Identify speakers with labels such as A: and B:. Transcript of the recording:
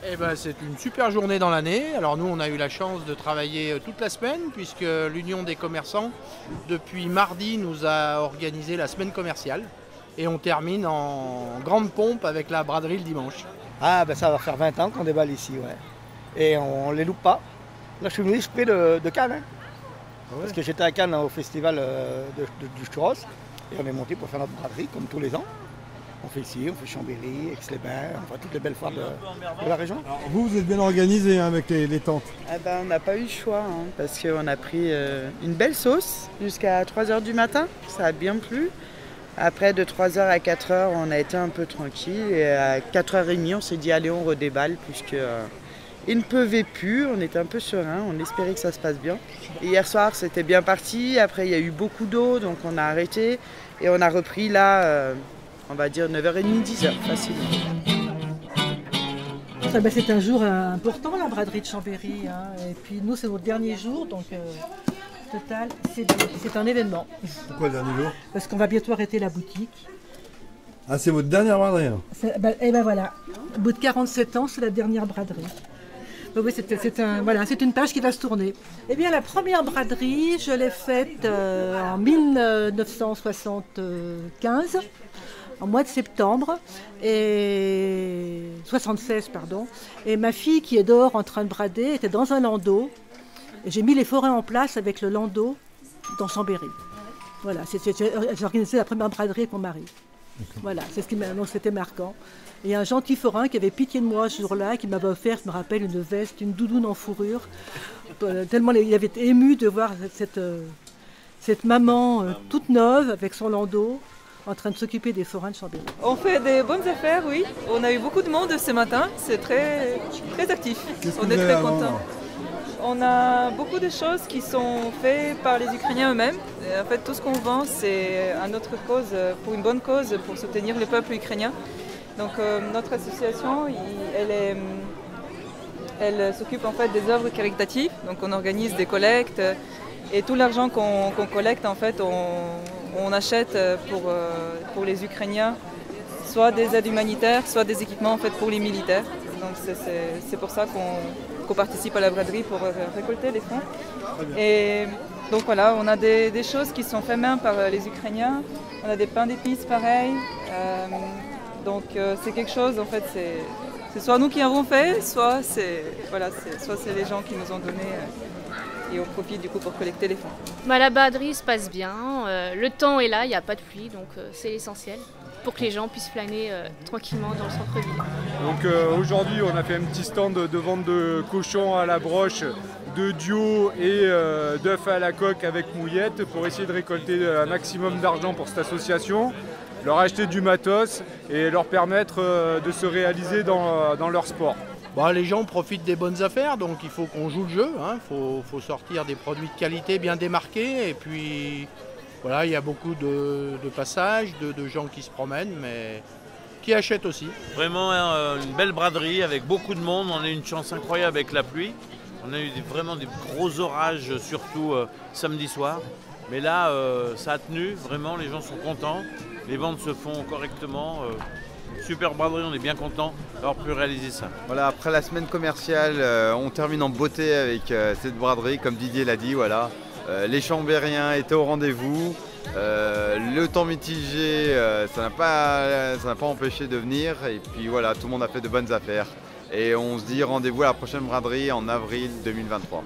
A: Eh ben, c'est une super journée dans l'année. Alors nous, on a eu la chance de travailler toute la semaine puisque l'Union des commerçants, depuis mardi, nous a organisé la semaine commerciale. Et on termine en grande pompe avec la braderie le dimanche.
B: Ah ben ça va faire 20 ans qu'on déballe ici, ouais. Et on les loupe pas. Là je suis venu exprès de Cannes, hein, parce que j'étais à Cannes au festival du churros. Et on est monté pour faire notre braderie comme tous les ans. On fait ici, on fait Chambéry, Aix-les-Bains, on fait toutes les belles foires de la région.
C: Alors vous êtes bien organisé avec les tentes.
D: Ah ben, on n'a pas eu le choix, hein, parce qu'on a pris une belle sauce jusqu'à 3 h du matin. Ça a bien plu. Après, de 3 h à 4 h, on a été un peu tranquille. Et à 4 h 30, on s'est dit, allez, on redéballe, puisque il ne pleuvait plus. On était un peu serein, on espérait que ça se passe bien. Et hier soir, c'était bien parti. Après, il y a eu beaucoup d'eau, donc on a arrêté. Et on a repris là, on va dire 9 h 30, 10 h, facilement.
E: C'est un jour important, la braderie de Chambéry. Hein. Et puis nous, c'est notre dernier jour, donc total, c'est un événement.
C: Pourquoi le dernier jour?
E: Parce qu'on va bientôt arrêter la boutique.
C: Ah, c'est votre dernière braderie?
E: Et ben voilà, au bout de 47 ans, c'est la dernière braderie. Oui, c'est une page qui va se tourner. Eh bien, la première braderie, je l'ai faite en 1975. En mois de septembre, et 76, pardon. Et ma fille qui est dehors en train de brader était dans un landau. Et j'ai mis les forêts en place avec le landau dans Chambéry. Voilà, j'ai organisé la première braderie avec mon mari. Voilà, c'est ce qui c'était marquant. Et un gentil forain qui avait pitié de moi ce jour-là, qui m'avait offert, je me rappelle, une veste, une doudoune en fourrure. Tellement il avait été ému de voir cette maman toute neuve avec son landau, en train de s'occuper des forains de Chambéry.
F: On fait des bonnes affaires, oui. On a eu beaucoup de monde ce matin, c'est très, très actif. On est très contents. On a beaucoup de choses qui sont faites par les Ukrainiens eux-mêmes. En fait, tout ce qu'on vend, c'est à notre cause, pour une bonne cause, pour soutenir le peuple ukrainien. Donc notre association, elle s'occupe en fait des œuvres caritatives. Donc on organise des collectes et tout l'argent qu'on collecte, en fait, on achète pour les Ukrainiens, soit des aides humanitaires, soit des équipements en fait, pour les militaires. Donc c'est pour ça qu'on participe à la braderie pour récolter les fonds. Et donc voilà, on a des choses qui sont faites main par les Ukrainiens. On a des pains d'épices pareils. Donc c'est quelque chose, en fait, c'est soit nous qui avons fait, soit c'est les gens qui nous ont donné. Et on profite du coup pour collecter les fonds.
G: La braderie se passe bien, le temps est là, il n'y a pas de pluie, donc c'est l'essentiel pour que les gens puissent flâner tranquillement dans le centre-ville.
H: Donc aujourd'hui on a fait un petit stand de vente de cochons à la broche, de dio et d'œufs à la coque avec mouillette pour essayer de récolter un maximum d'argent pour cette association, leur acheter du matos et leur permettre de se réaliser dans leur sport.
A: Les gens profitent des bonnes affaires, donc il faut qu'on joue le jeu. Il faut sortir des produits de qualité bien démarqués. Et puis, voilà, il y a beaucoup de passages, de gens qui se promènent, mais qui achètent aussi.
I: Vraiment une belle braderie avec beaucoup de monde. On a eu une chance incroyable avec la pluie. On a eu vraiment des gros orages, surtout samedi soir. Mais là, ça a tenu, vraiment, les gens sont contents. Les ventes se font correctement. Super braderie, on est bien content d'avoir pu réaliser ça.
J: Voilà, après la semaine commerciale, on termine en beauté avec cette braderie, comme Didier l'a dit. Voilà. Les Chambériens étaient au rendez-vous. Le temps mitigé, ça n'a pas empêché de venir. Et puis voilà, tout le monde a fait de bonnes affaires. Et on se dit rendez-vous à la prochaine braderie en avril 2023.